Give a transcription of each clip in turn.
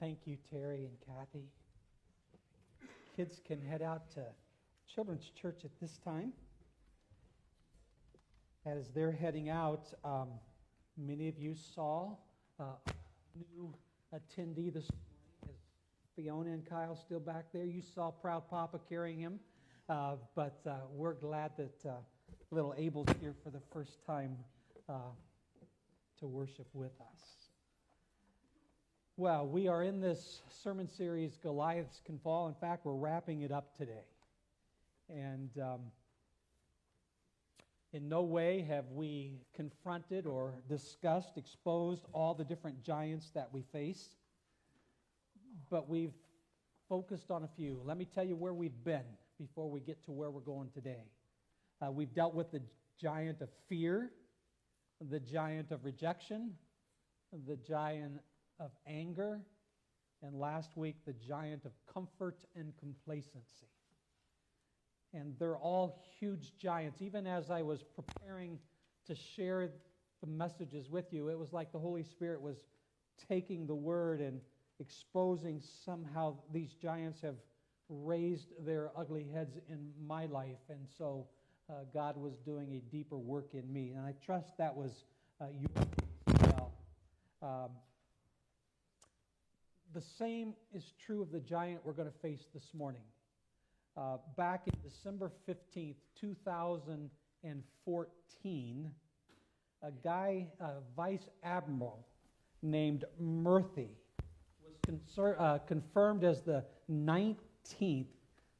Thank you, Terry and Kathy. Kids can head out to Children's Church at this time. As they're heading out, many of you saw a new attendee this morning. Is Fiona and Kyle still back there? You saw Proud Papa carrying him, but we're glad that little Abel's here for the first time to worship with us. Well, we are in this sermon series, Goliaths Can Fall. In fact, we're wrapping it up today. And in no way have we confronted or discussed, exposed all the different giants that we face. But we've focused on a few. Let me tell you where we've been before we get to where we're going today. We've dealt with the giant of fear, the giant of rejection, the giant of anger, and last week, the giant of comfort and complacency. And they're all huge giants. Even as I was preparing to share the messages with you, it was like the Holy Spirit was taking the word and exposing somehow these giants have raised their ugly heads in my life. And so God was doing a deeper work in me. And I trust that was your case as well. The same is true of the giant we're going to face this morning. Back in December 15th, 2014, a guy, a vice admiral named Murphy, was confirmed as the 19th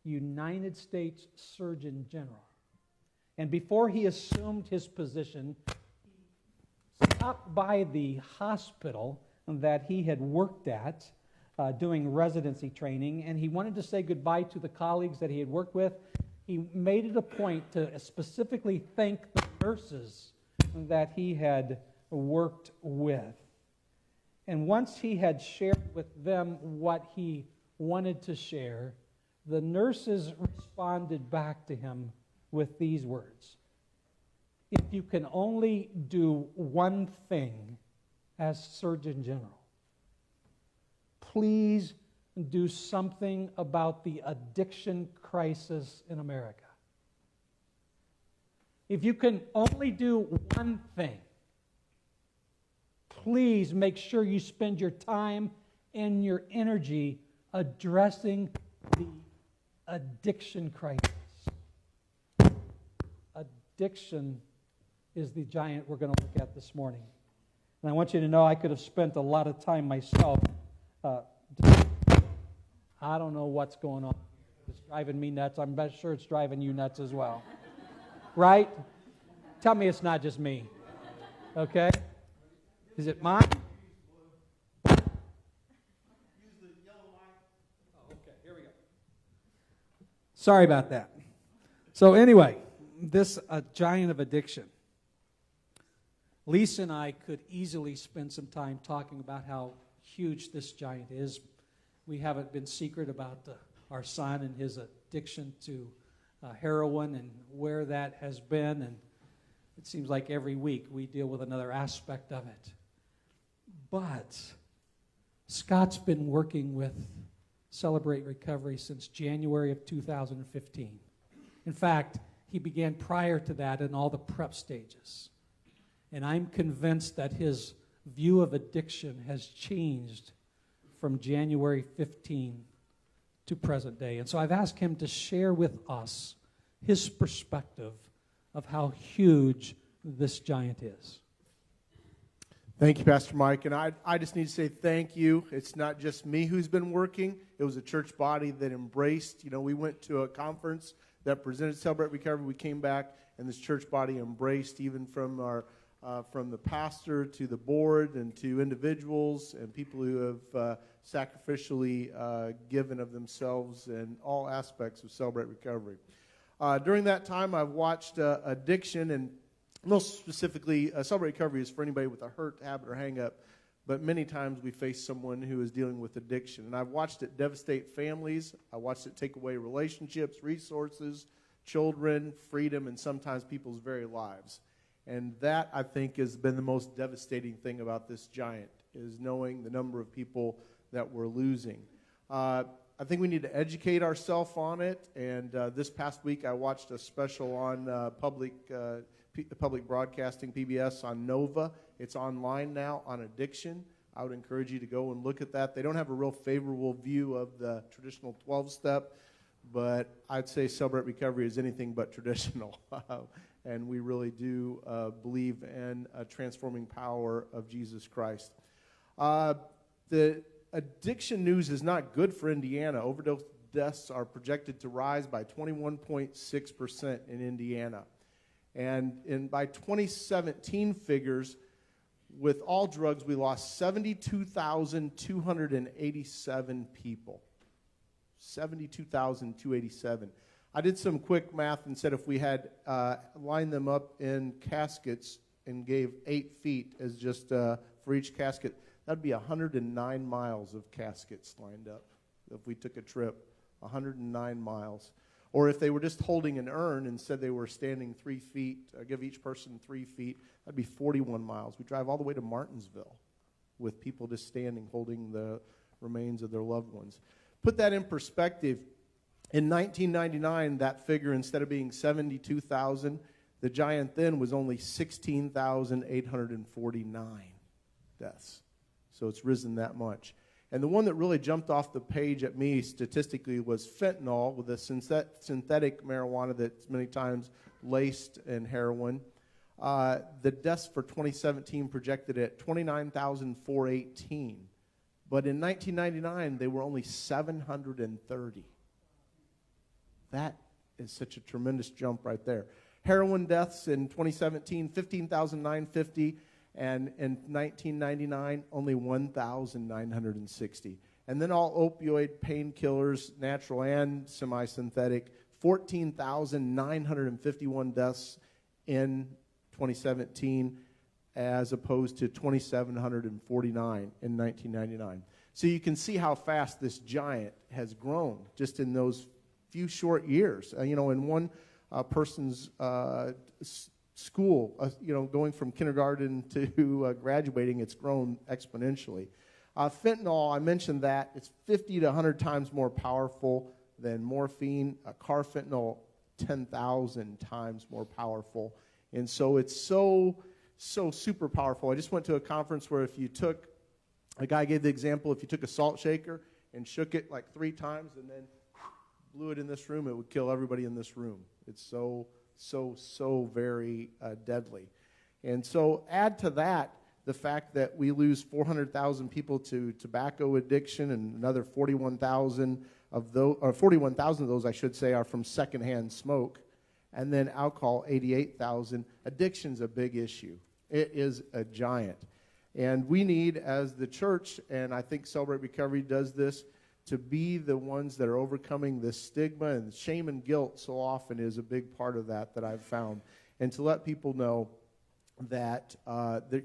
United States Surgeon General. And before he assumed his position, he stopped by the hospital that he had worked at doing residency training, and he wanted to say goodbye to the colleagues that he had worked with. He made it a point to specifically thank the nurses that he had worked with. And once he had shared with them what he wanted to share, the nurses responded back to him with these words: "If you can only do one thing as Surgeon General, please do something about the addiction crisis in America. If you can only do one thing, please make sure you spend your time and your energy addressing the addiction crisis." Addiction is the giant we're going to look at this morning. And I want you to know I could have spent a lot of time myself. I don't know what's going on. It's driving me nuts. I'm sure it's driving you nuts as well. Right? Tell me it's not just me. Okay? Is it mine? Oh, okay. Here we go. Sorry about that. So anyway, this giant of addiction. Lisa and I could easily spend some time talking about how huge this giant is. We haven't been secret about our son and his addiction to heroin and where that has been. And it seems like every week we deal with another aspect of it. But Scott's been working with Celebrate Recovery since January of 2015. In fact, he began prior to that in all the prep stages. And I'm convinced that his view of addiction has changed from January 15 to present day. And so I've asked him to share with us his perspective of how huge this giant is. Thank you, Pastor Mike. And I just need to say thank you. It's not just me who's been working. It was a church body that embraced. You know, we went to a conference that presented Celebrate Recovery. We came back, and this church body embraced, even from our from the pastor to the board and to individuals and people who have sacrificially given of themselves in all aspects of Celebrate Recovery. During that time, I've watched addiction, and most specifically, Celebrate Recovery is for anybody with a hurt, habit, or hang-up, but many times we face someone who is dealing with addiction. And I've watched it devastate families. I watched it take away relationships, resources, children, freedom, and sometimes people's very lives. And that, I think, has been the most devastating thing about this giant, is knowing the number of people that we're losing. I think we need to educate ourselves on it, and this past week I watched a special on public broadcasting, PBS, on Nova. It's online now on addiction. I would encourage you to go and look at that. They don't have a real favorable view of the traditional 12-step, but I'd say Celebrate Recovery is anything but traditional. And we really do believe in a transforming power of Jesus Christ. The addiction news is not good for Indiana. Overdose deaths are projected to rise by 21.6% in Indiana. And by 2017 figures, with all drugs, we lost 72,287 people. 72,287. I did some quick math and said if we had lined them up in caskets and gave 8 feet as just for each casket, that'd be 109 miles of caskets lined up if we took a trip. 109 miles. Or if they were just holding an urn and said they were standing 3 feet, give each person 3 feet, that'd be 41 miles. We drive all the way to Martinsville with people just standing holding the remains of their loved ones. Put that in perspective. In 1999, that figure, instead of being 72,000, the giant then was only 16,849 deaths. So it's risen that much. And the one that really jumped off the page at me statistically was fentanyl, with a synthetic marijuana that's many times laced in heroin. The deaths for 2017 projected at 29,418. But in 1999, they were only 730. That is such a tremendous jump right there. Heroin deaths in 2017, 15,950. And in 1999, only 1,960. And then all opioid painkillers, natural and semi-synthetic, 14,951 deaths in 2017, as opposed to 2,749 in 1999. So you can see how fast this giant has grown just in those few short years. In one person's school, going from kindergarten to graduating, it's grown exponentially. Fentanyl, I mentioned that. It's 50 to 100 times more powerful than morphine. Carfentanil, 10,000 times more powerful. And so it's so super powerful. I just went to a conference where a guy gave the example, if you took a salt shaker and shook it like 3 times and then blew it in this room, it would kill everybody in this room. It's so very deadly. And so add to that the fact that we lose 400,000 people to tobacco addiction, and another 41,000 of those, I should say, are from secondhand smoke. And then alcohol, 88,000. Addiction's a big issue. It is a giant. And we need, as the church, and I think Celebrate Recovery does this, to be the ones that are overcoming this stigma, and shame and guilt so often is a big part of that I've found. And to let people know that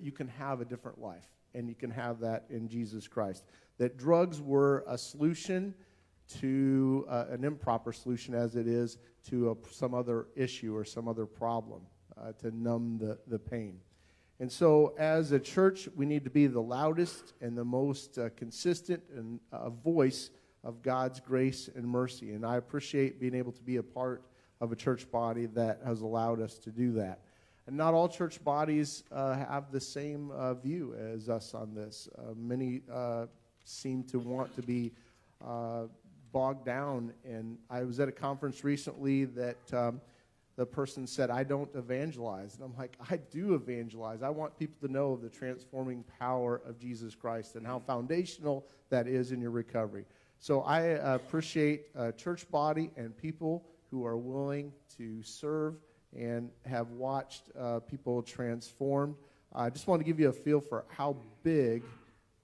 you can have a different life, and you can have that in Jesus Christ. That drugs were a solution to an improper solution, as it is to some other issue or some other problem, to numb the pain. And so as a church, we need to be the loudest and the most consistent and voice of God's grace and mercy. And I appreciate being able to be a part of a church body that has allowed us to do that. And not all church bodies have the same view as us on this. Many seem to want to be bogged down. And I was at a conference recently that the person said, I don't evangelize. And I'm like, I do evangelize. I want people to know of the transforming power of Jesus Christ and how foundational that is in your recovery. So I appreciate a church body and people who are willing to serve and have watched people transformed. I just want to give you a feel for how big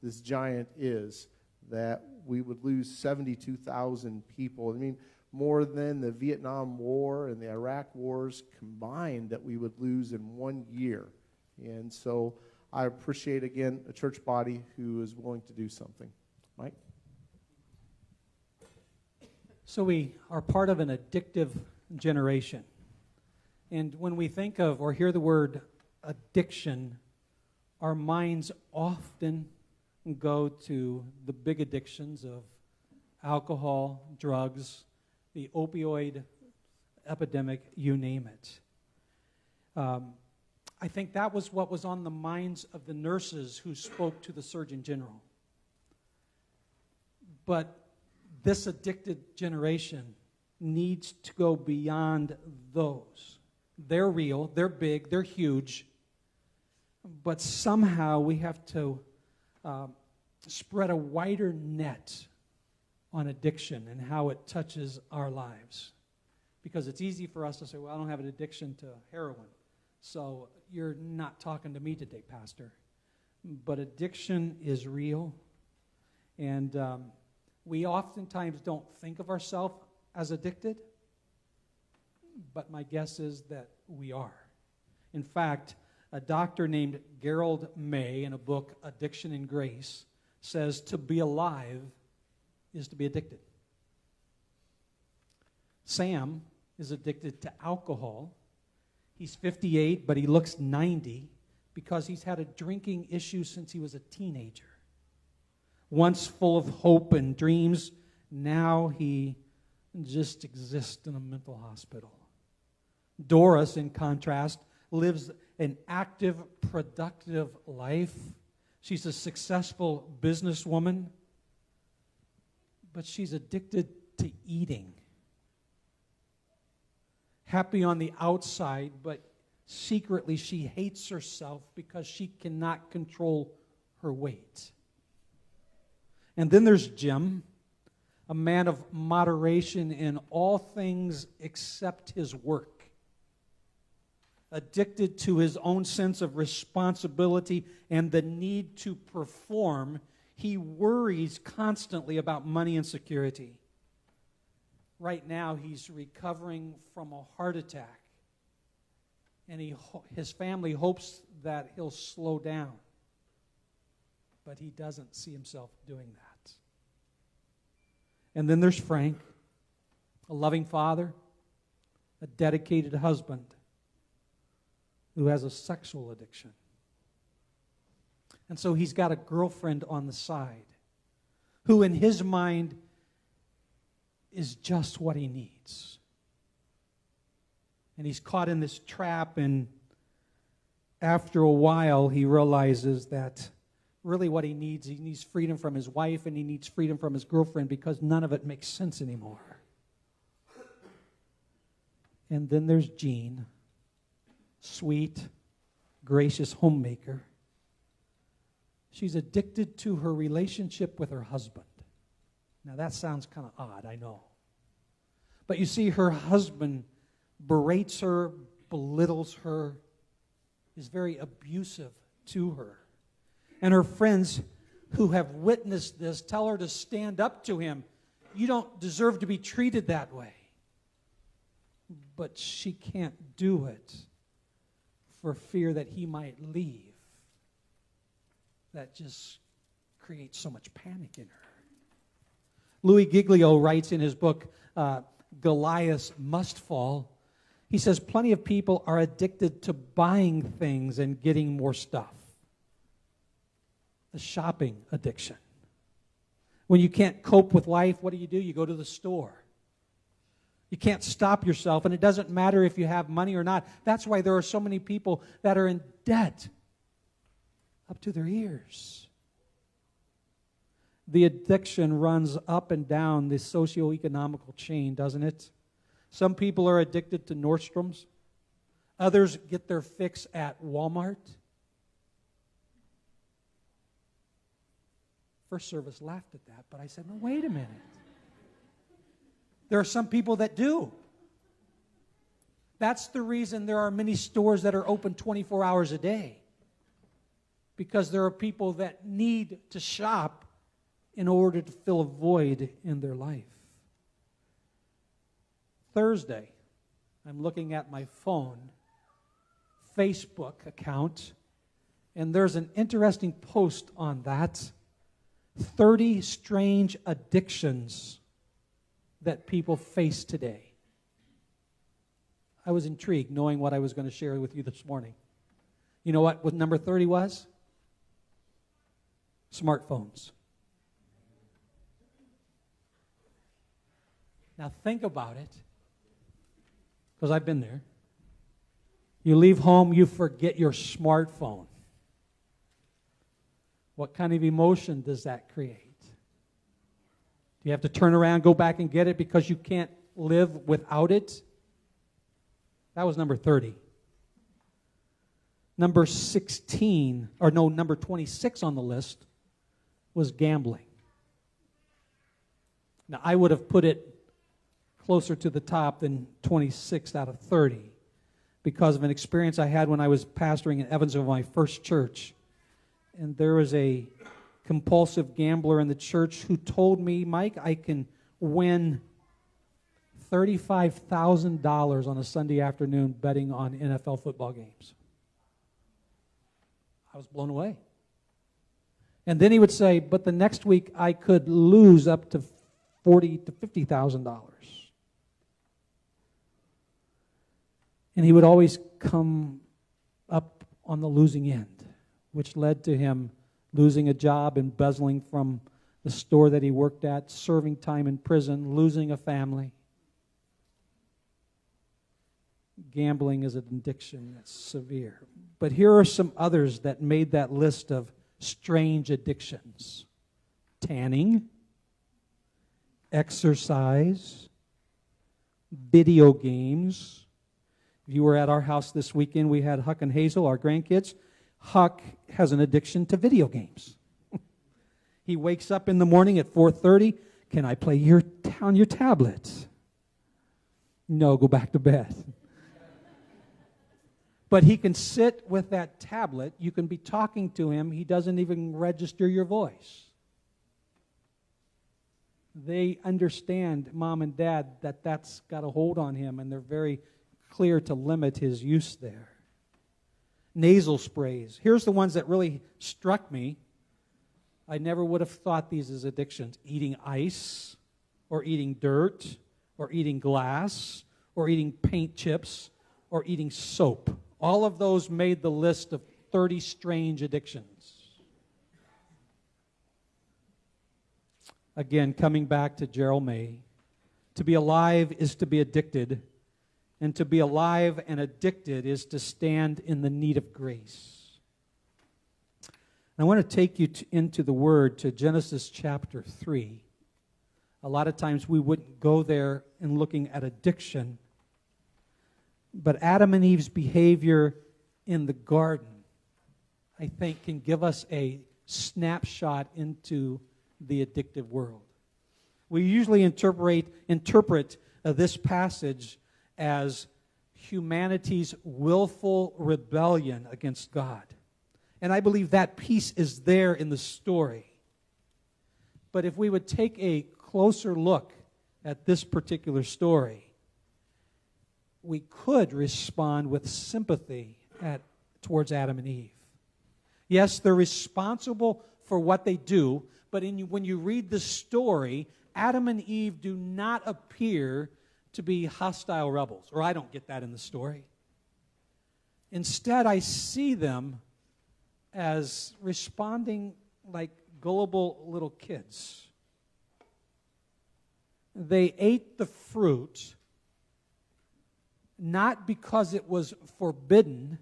this giant is, that we would lose 72,000 people. I mean, more than the Vietnam War and the Iraq wars combined that we would lose in 1 year. And so I appreciate, again, a church body who is willing to do something. Mike? So we are part of an addictive generation. And when we think of or hear the word addiction, our minds often go to the big addictions of alcohol, drugs, the opioid epidemic, you name it. I think that was what was on the minds of the nurses who spoke to the Surgeon General. But this addicted generation needs to go beyond those. They're real, they're big, they're huge, but somehow we have to spread a wider net on addiction and how it touches our lives. Because it's easy for us to say, well, I don't have an addiction to heroin, so you're not talking to me today, Pastor. But addiction is real, and we oftentimes don't think of ourselves as addicted, but my guess is that we are. In fact, a doctor named Gerald May, in a book, Addiction and Grace, says to be alive is to be addicted. Sam is addicted to alcohol. He's 58, but he looks 90 because he's had a drinking issue since he was a teenager. Once full of hope and dreams, now he just exists in a mental hospital. Doris, in contrast, lives an active, productive life. She's a successful businesswoman, but she's addicted to eating. Happy on the outside, but secretly she hates herself because she cannot control her weight. And then there's Jim, a man of moderation in all things except his work. Addicted to his own sense of responsibility and the need to perform, he worries constantly about money and security. Right now, he's recovering from a heart attack, and his family hopes that he'll slow down, but he doesn't see himself doing that. And then there's Frank, a loving father, a dedicated husband who has a sexual addiction. And so he's got a girlfriend on the side who, in his mind, is just what he needs. And he's caught in this trap, and after a while, he realizes that really what he needs freedom from his wife, and he needs freedom from his girlfriend because none of it makes sense anymore. And then there's Jean, sweet, gracious homemaker. She's addicted to her relationship with her husband. Now that sounds kind of odd, I know. But you see, her husband berates her, belittles her, is very abusive to her. And her friends who have witnessed this tell her to stand up to him. You don't deserve to be treated that way. But she can't do it for fear that he might leave. That just creates so much panic in her. Louis Giglio writes in his book, Goliaths Must Fall, he says, plenty of people are addicted to buying things and getting more stuff. The shopping addiction. When you can't cope with life, what do? You go to the store. You can't stop yourself, and it doesn't matter if you have money or not. That's why there are so many people that are in debt up to their ears. The addiction runs up and down the socioeconomical chain, doesn't it? Some people are addicted to Nordstrom's. Others get their fix at Walmart. First service laughed at that, but I said, no, wait a minute. There are some people that do. That's the reason there are many stores that are open 24 hours a day. Because there are people that need to shop in order to fill a void in their life. Thursday, I'm looking at my phone, Facebook account, and there's an interesting post on that. 30 strange addictions that people face today. I was intrigued knowing what I was going to share with you this morning. You know what number 30 was? Smartphones. Now think about it, because I've been there. You leave home, you forget your smartphone. What kind of emotion does that create? Do you have to turn around, go back and get it because you can't live without it? That was number 30. Number 26 on the list was gambling. Now, I would have put it closer to the top than 26 out of 30 because of an experience I had when I was pastoring in Evansville, my first church. And there was a compulsive gambler in the church who told me, Mike, I can win $35,000 on a Sunday afternoon betting on NFL football games. I was blown away. And then he would say, but the next week I could lose up to $40,000 to $50,000. And he would always come up on the losing end, which led to him losing a job, embezzling from the store that he worked at, serving time in prison, losing a family. Gambling is an addiction that's severe. But here are some others that made that list of strange addictions. Tanning, exercise, video games. If you were at our house this weekend, we had Huck and Hazel, our grandkids. Huck has an addiction to video games. He wakes up in the morning at 4:30. Can I play on your tablet? No, go back to bed. But he can sit with that tablet. You can be talking to him. He doesn't even register your voice. They understand, mom and dad, that that's got a hold on him, and they're very clear to limit his use there. Nasal sprays. Here's the ones that really struck me. I never would have thought these as addictions. Eating ice, or eating dirt, or eating glass, or eating paint chips, or eating soap. All of those made the list of 30 strange addictions. Again, coming back to Gerald May, to be alive is to be addicted, and to be alive and addicted is to stand in the need of grace. And I want to take you into the Word, to Genesis chapter 3. A lot of times we wouldn't go there in looking at addiction, but Adam and Eve's behavior in the garden, I think, can give us a snapshot into the addictive world. We usually interpret this passage as humanity's willful rebellion against God. And I believe that piece is there in the story. But if we would take a closer look at this particular story, we could respond with sympathy towards Adam and Eve. Yes, they're responsible for what they do, but when you read the story, Adam and Eve do not appear to be hostile rebels, or I don't get that in the story. Instead, I see them as responding like gullible little kids. They ate the fruit not because it was forbidden,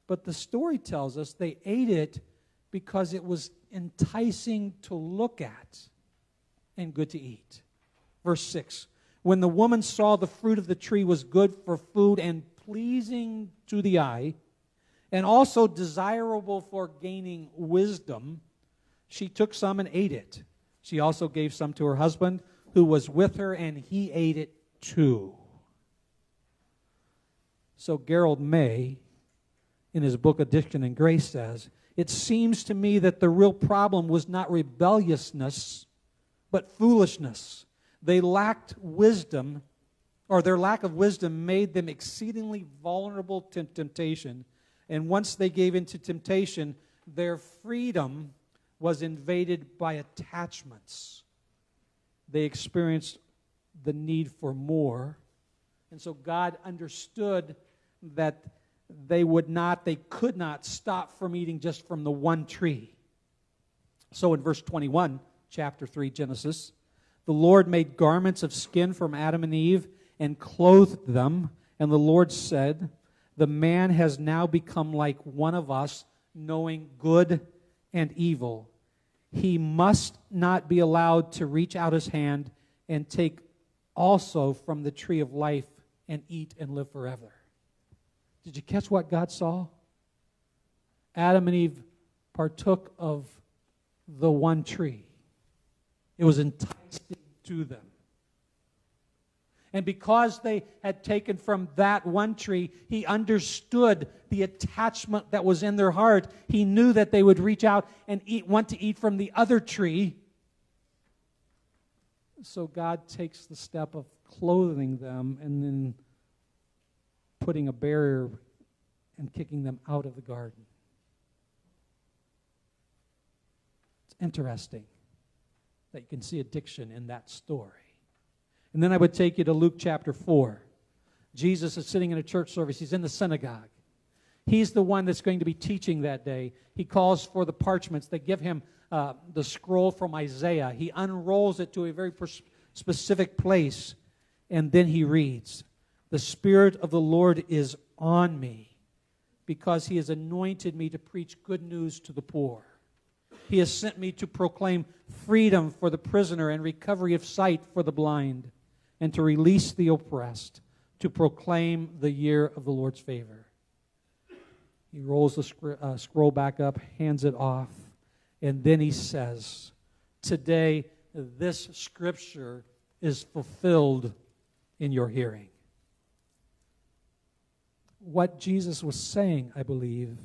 but the story tells us they ate it because it was enticing to look at and good to eat. Verse 6, when the woman saw the fruit of the tree was good for food and pleasing to the eye, and also desirable for gaining wisdom, she took some and ate it. She also gave some to her husband who was with her, and he ate it too. So Gerald May, in his book Addiction and Grace, says, it seems to me that the real problem was not rebelliousness, but foolishness. They lacked wisdom, or their lack of wisdom made them exceedingly vulnerable to temptation. And once they gave into temptation, their freedom was invaded by attachments. They experienced the need for more. And so God understood that they could not stop from eating just from the one tree. So in verse 21, chapter 3, Genesis, the Lord made garments of skin from Adam and Eve and clothed them. And the Lord said, the man has now become like one of us, knowing good and evil. He must not be allowed to reach out his hand and take also from the tree of life and eat and live forever. Did you catch what God saw? Adam and Eve partook of the one tree. It was enticing to them. And because they had taken from that one tree, he understood the attachment that was in their heart. He knew that they would reach out and want to eat from the other tree. So God takes the step of clothing them and then putting a barrier and kicking them out of the garden. It's interesting that you can see addiction in that story. And then I would take you to Luke chapter 4. Jesus is sitting in a church service. He's in the synagogue. He's the one that's going to be teaching that day. He calls for the parchments. They give him the scroll from Isaiah. He unrolls it to a very specific place, and then he reads, the Spirit of the Lord is on me, because he has anointed me to preach good news to the poor. He has sent me to proclaim freedom for the prisoner and recovery of sight for the blind, and to release the oppressed, to proclaim the year of the Lord's favor. He rolls the scroll back up, hands it off, and then he says, today this scripture is fulfilled in your hearing. What Jesus was saying, I believe,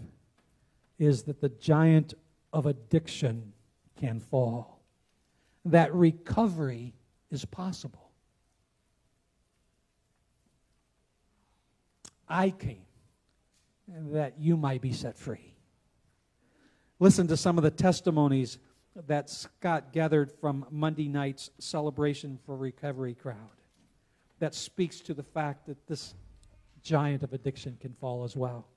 is that the giant of addiction can fall. That recovery is possible. I came that you might be set free. Listen to some of the testimonies that Scott gathered from Monday night's Celebration for Recovery crowd that speaks to the fact that this giant of addiction can fall as well.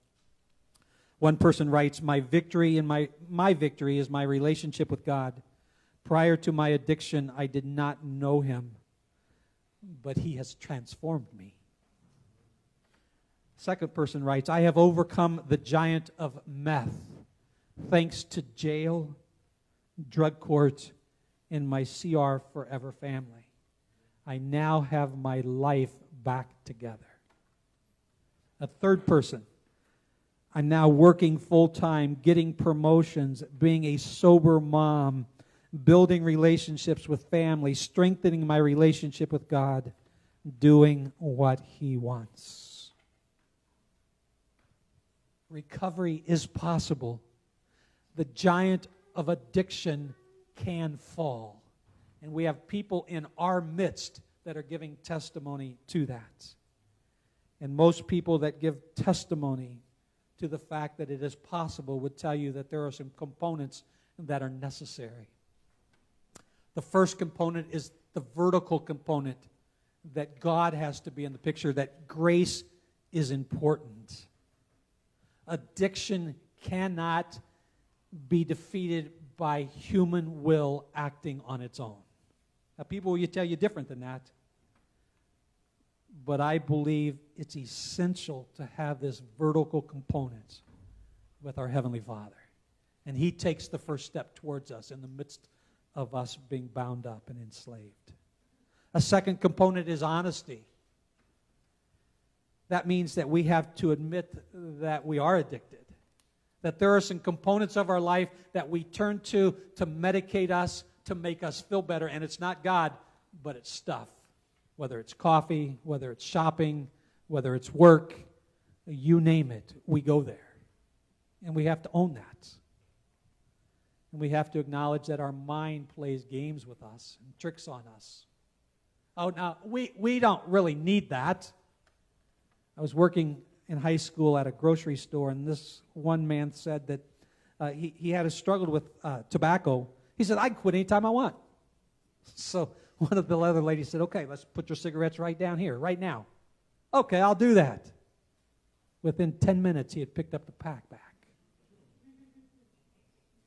One person writes, my victory is my relationship with God. Prior to my addiction, I did not know him, but he has transformed me. Second person writes, I have overcome the giant of meth thanks to jail, drug court, and my CR Forever family. I now have my life back together. A third person, I'm now working full-time, getting promotions, being a sober mom, building relationships with family, strengthening my relationship with God, doing what he wants. Recovery is possible. The giant of addiction can fall. And we have people in our midst that are giving testimony to that. And most people that give testimony to the fact that it is possible would tell you that there are some components that are necessary. The first component is the vertical component, that God has to be in the picture, that grace is important. Addiction cannot be defeated by human will acting on its own. Now, people will tell you different than that, but I believe it's essential to have this vertical component with our Heavenly Father. And he takes the first step towards us in the midst of us being bound up and enslaved. A second component is honesty. That means that we have to admit that we are addicted, that there are some components of our life that we turn to medicate us, to make us feel better, and it's not God, but it's stuff. Whether it's coffee, whether it's shopping, whether it's work, you name it, we go there. And we have to own that. And we have to acknowledge that our mind plays games with us and tricks on us. Oh, now, we don't really need that. I was working in high school at a grocery store, and this one man said that he had struggled with tobacco. He said, I can quit anytime I want. So one of the other ladies said, okay, let's put your cigarettes right down here, right now. Okay, I'll do that. Within 10 minutes, he had picked up the pack back.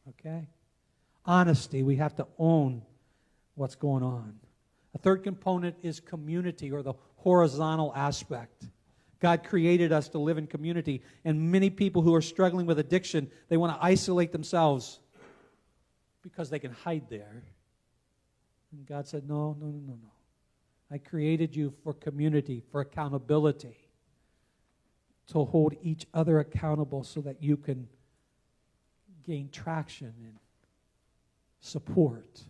Okay? honesty. We have to own what's going on. A third component is community, or the horizontal aspect. God created us to live in community, and many people who are struggling with addiction, they want to isolate themselves because they can hide there. And God said, no. I created you for community, for accountability, to hold each other accountable so that you can gain traction and support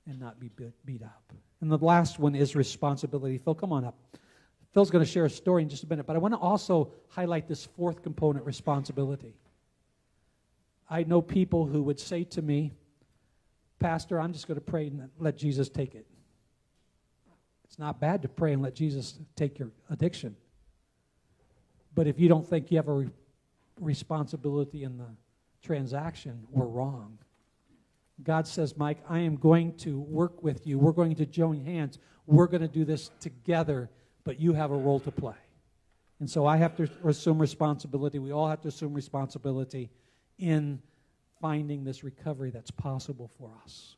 and not be beat up. And the last one is responsibility. Phil, come on up. Phil's going to share a story in just a minute, but I want to also highlight this fourth component, responsibility. I know people who would say to me, Pastor, I'm just going to pray and let Jesus take it. It's not bad to pray and let Jesus take your addiction. But if you don't think you have a responsibility in the transaction, we're wrong. God says, Mike, I am going to work with you. We're going to join hands. We're going to do this together, but you have a role to play. And so I have to assume responsibility. We all have to assume responsibility in finding this recovery that's possible for us.